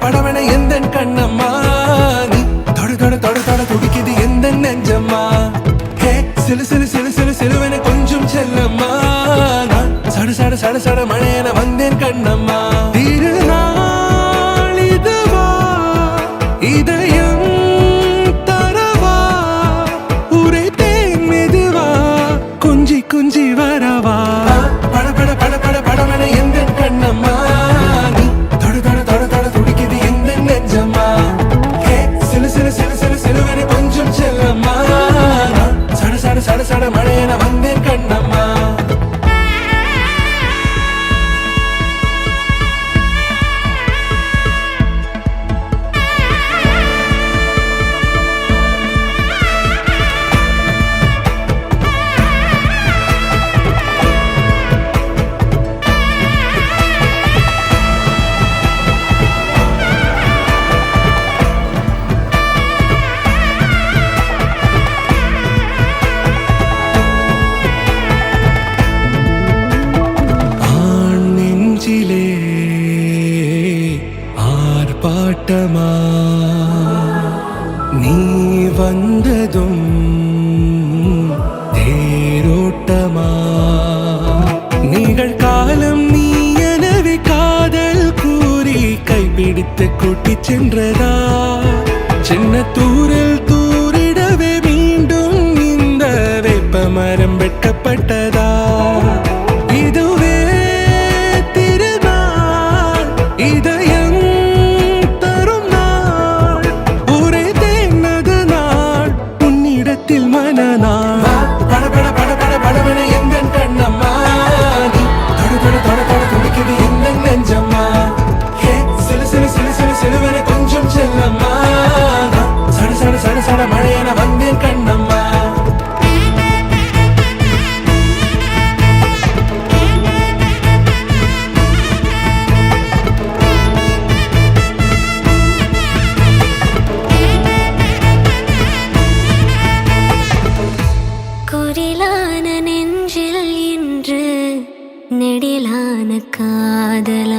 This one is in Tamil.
படவன எந்த கண்ணம்மா நீ தொட தொட தொட தொட துடிக்குது எந்த நெஞ்சம்மா ஹே சிலு சிலு சிலு சிலு சிலுவன கொஞ்சம் செல்லம்மா நான் சட சட சட சட மழையன வந்தேன் கண்ணம்மா திருநாள் இதுவா இதயம் தரவா உரைத்தேன் மெதுவா குஞ்சி குஞ்சி வரவா பட பட பட பட படவன எந்த கண்ணம்மா நீ தொட தொட தொட தொட துடிக்குது எந்த நெஞ்சம்மா ஹே சிலு சிலு சிலு சிலு சிலுவன கொஞ்சம் செல்லம்மா சட சட சட சட மழையன வந்தேன் கண்ணம்மா ஆர்ப்பாட்டமா நீ வந்ததும் தேரோட்டமா நிகழ்காலம் நீ எனவே காதல் கூறி கைப்பிடித்து கூட்டிச் சென்றதா சின்ன தூரில் தூரிடவே மீண்டும் இந்த வேப்ப மரம் வெட்டப்பட்டதா இதுவே திருநாள் இதயம் தரும் நாள் ஒரே தேனது நாள் உன்னிடத்தில் மனநாள் பட பட பட பட படவன எந்த கண்ணம்மா நீ தொட தொட தொட தொட துடிக்குது எந்த நெஞ்சம்மா ஹே சிலு சிலு சிலு சிலு சிலுவன கொஞ்சம் செல்லம்மா சட சட சட சட மழையன வந்தேன் கண்ணம்மா குரிலான நெஞ்சில் இன்று நெடிலான காதல